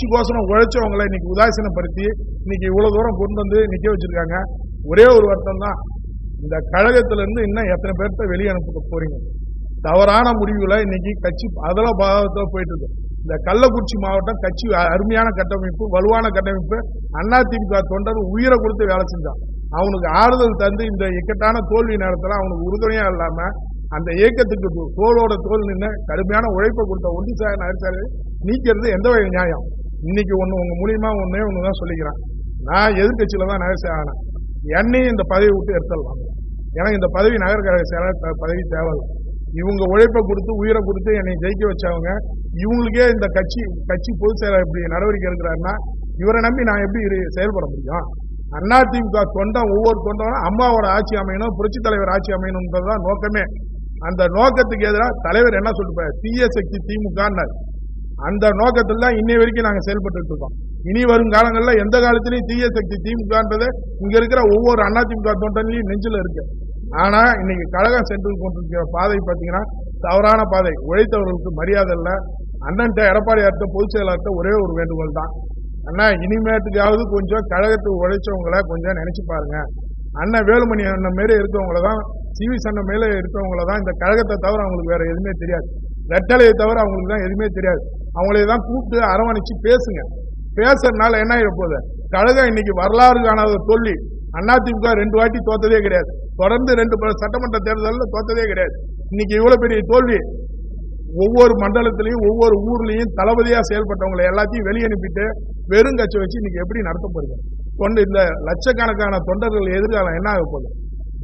கட்சிக்கோசரம் உழைச்சவங்களை இன்னைக்கு உதாசீனப்படுத்தி இன்னைக்கு இவ்வளவு தூரம் கொண்டு வந்து நிக்க வச்சிருக்காங்க. ஒரே ஒரு வருத்தம் தான், இந்த கழகத்திலிருந்து இன்னும் எத்தனை பேர்த்த வெளியே அனுப்ப போறீங்க? தவறான முடிவுகளை இன்னைக்கு கட்சி அதெல்லாம் பாகத்தில் போயிட்டு இருக்கு. இந்த கள்ளக்குறிச்சி மாவட்டம் கட்சி அருமையான கட்டமைப்பு, வலுவான கட்டமைப்பு. அதிமுக தொண்டர் உயிரை கொடுத்து வேலை செஞ்சான். அவனுக்கு ஆறுதல் தந்து இந்த இக்கட்டான தோல்வி நேரத்தில் அவனுக்கு உறுதுணையா இல்லாம அந்த இயக்கத்துக்கு தோளோட தோல் நின்று கடுமையான உழைப்பை கொடுத்த ஒன்றிசாய நகர்ச்சாலை நீக்கிறது எந்த வகை நியாயம்? இன்னைக்கு உங்க மூலியமா ஒண்ணுதான் சொல்லிக்கிறேன். நான் எதிர்கட்சியில தான் நகர்ச்சாலை ஆனேன். என்னையும் இந்த பதவி விட்டு எடுத்துடலாம். ஏன்னா இந்த பதவி நகர்கழக செயலர் பதவி தேவை. இவங்க உழைப்பை கொடுத்து உயிரை கொடுத்து என்னை ஜெயிக்க வச்சவங்க. இவங்களுக்கே இந்த கட்சி பொதுச் செயலர் இப்படி நடவடிக்கை எடுக்கிறாருன்னா இவரை நம்பி நான் எப்படி செயல்பட முடியும்? அதிமுக தொண்டன் ஒவ்வொரு தொண்டனும் அம்மாவோட ஆட்சி அமையணும், புரட்சி தலைவர் ஆட்சி அமையணும்ன்றதுதான் நோக்கமே. அந்த நோக்கத்துக்கு எதிராக தலைவர் என்ன சொல்லிட்டு தீய சக்தி திமுக அந்த நோக்கத்தில் தான் இன்னை வரைக்கும் நாங்க செயல்பட்டு இருக்கோம். இனி வரும் காலங்களில் எந்த காலத்திலையும் தீய சக்தி திமுகன்றது இங்க இருக்கிற ஒவ்வொரு அதிமுக தொண்டன்லையும் நெஞ்சில இருக்கு. ஆனா இன்னைக்கு கழகம் சென்று கொண்டிருக்கிற பாதை பாத்தீங்கன்னா தவறான பாதை. உழைத்தவர்களுக்கு மரியாதை இல்லை. அண்ணன் எடப்பாடியார்ட்ட பொதுச் செயலாளர்கிட்ட ஒரே ஒரு வேண்டுகோள் தான், அண்ணா இனிமேட்டுக்காவது கொஞ்சம் கழகத்துக்கு உழைச்சவங்களை கொஞ்சம் நினைச்சு பாருங்க. அண்ணன் வேலுமணி அண்ணன் மேலே இருக்கவங்கள தான், சிவி அண்ணன் மேலே இருக்கவங்கள தான் இந்த கழகத்தை தவிர அவங்களுக்கு வேற எதுவுமே தெரியாது. ரெட்டலையை தவிர அவங்களுக்கு தான் எதுவுமே தெரியாது. அவங்களே தான் கூப்பிட்டு அரவணைச்சு பேசுங்க. பேசுறதுனால என்ன ஆகிட போகுது? கழகம் இன்னைக்கு வரலாறு காணாத தோல்வி. அதிமுக 2 வாட்டி தோத்ததே கிடையாது. தொடர்ந்து 2 சட்டமன்ற தேர்தலில் தோத்ததே கிடையாது. இன்னைக்கு இவ்வளவு பெரிய தோல்வி. ஒவ்வொரு மண்டலத்திலையும் ஒவ்வொரு ஊர்லயும் தளபதியா செயல்பட்டவங்களை எல்லாத்தையும் வெளியே அனுப்பிட்டு வெறும் கட்சி வச்சு இன்னைக்கு எப்படி நடத்த போறீங்க? இந்த லட்சக்கணக்கான தொண்டர்கள் எதிர்காலம் என்ன ஆக போகுது?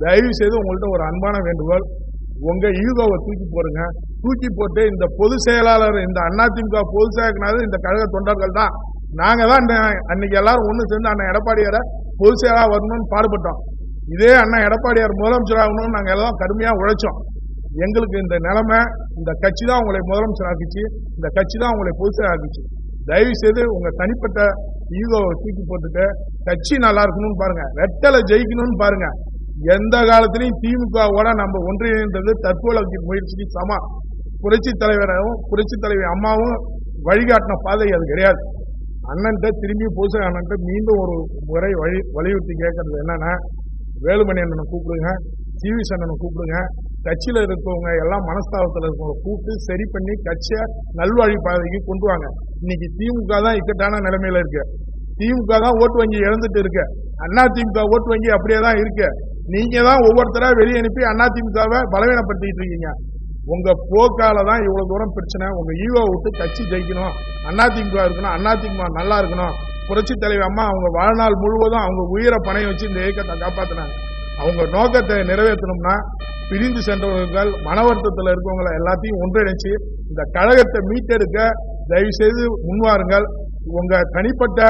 தயவு செய்து உங்கள்கிட்ட ஒரு அன்பான வேண்டுகோள், உங்க ஈகோவை தூக்கி போடுங்க. தூக்கி போட்டு இந்த பொதுச் செயலாளர், இந்த அதிமுக பொதுச் செயலாளர் இந்த கழக தொண்டர்கள் தான். நாங்க தான் அன்னைக்கு எல்லாரும் ஒண்ணு சேர்ந்து அண்ணன் எடப்பாடியாரை பொதுச் செயலாளர் வரணும்னு பாடுபட்டோம். இதே அண்ணன் எடப்பாடியார் முதலமைச்சர் ஆகணும்னு நாங்க எல்லாம் கடுமையா உழைச்சோம். எங்களுக்கு இந்த நிலைமை, இந்த கட்சி தான் உங்களை முதலமைச்சர் ஆக்கிச்சு, இந்த கட்சி தான் உங்களை பொதுச் செயலாளர் ஆக்கிச்சு. தயவு செய்து உங்க தனிப்பட்ட ஈகோவை தூக்கி போட்டுட்டு கட்சி நல்லா இருக்கணும்னு பாருங்க, ரெட்டலை ஜெயிக்கணும்னு பாருங்க. எந்த காலத்திலையும் திமுகவோட நம்ம ஒன்றிணைந்தது தற்கொலைக்கு முயற்சிக்கு சமம். புரட்சி தலைவரும் புரட்சி தலைவி அம்மாவும் வழிகாட்டின பாதை அது கிடையாது. அண்ணன்ட்ட திரும்பி பொதுச் அண்ணன்ட்ட மீண்டும் ஒரு முறை வலியுறுத்தி கேட்கறது என்னன்னா, வேலுமணி அண்ணனை கூப்பிடுங்க, சிவி அண்ணனை கூப்பிடுங்க, கட்சியில இருக்கவங்க எல்லாம் மனஸ்தாபத்தில் இருக்கவங்க கூப்பிட்டு சரி பண்ணி கட்சியை நல்வழி பாதைக்கு கொண்டு வாங்க. இன்னைக்கு திமுக தான் இக்கட்டான நிலைமையில இருக்கு. திமுக தான் ஓட்டு வங்கி இழந்துட்டு இருக்கு. அதிமுக ஓட்டு வங்கி அப்படியே தான் இருக்கு. நீங்க தான் ஒவ்வொருத்தரா வெளியே அனுப்பி அதிமுகவை பலவீனப்படுத்திட்டு இருக்கீங்க. உங்க போக்கால தான் இவ்வளவு தூரம் பிரச்சனை. உங்க ஈகோ விட்டு கட்சி ஜெயிக்கணும், அதிமுக இருக்கணும், அதிமுக நல்லா இருக்கணும். புரட்சி தலைவர் அம்மா அவங்க வாழ்நாள் முழுவதும் அவங்க உயிரை பணையம் வச்சு இந்த இயக்கத்தை காப்பாத்தினாங்க. அவங்க நோக்கத்தை நிறைவேற்றணும்னா பிரிந்து சென்றவர்கள், மன வருத்தத்தில் இருக்கவங்களை எல்லாத்தையும் ஒன்றிணைச்சு இந்த கழகத்தை மீட்டெடுக்க தயவு செய்து முன்வாருங்கள். உங்க தனிப்பட்ட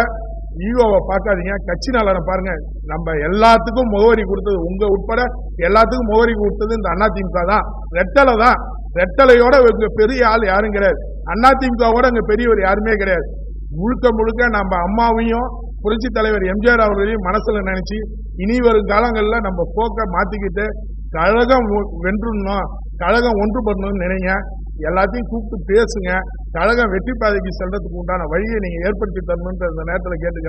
ஈகோவை பார்க்காதீங்க, கட்சி நலனை பாருங்க. நம்ம எல்லாத்துக்கும் முகவரி கொடுத்தது, உங்க உட்பட எல்லாத்துக்கும் முகவரி கொடுத்தது இந்த அதிமுக தான். ரெட்டலை தான். ரெட்டலையோட இங்க பெரிய ஆள் யாரும் கிடையாது. அதிமுகவோட இங்க பெரியவர் யாருமே கிடையாது. முழுக்க முழுக்க நம்ம அம்மாவையும் புரட்சி தலைவர் எம்ஜிஆர் அவர்களையும் மனசுல நினைச்சு இனி வரும் காலங்களில் நம்ம போக்க மாத்திக்கிட்டு கழகம் வென்றணும், கழகம் ஒன்றுபடணும்னு நினைங்க. எல்லாத்தையும் கூப்பிட்டு பேசுங்க. கழகம் வெற்றி பாதைக்கு செல்றதுக்கு உண்டான வழியை நீங்க ஏற்படுத்தி தரணும்ன்ற இந்த நேரத்தில் கேட்டுக்கிறேன்.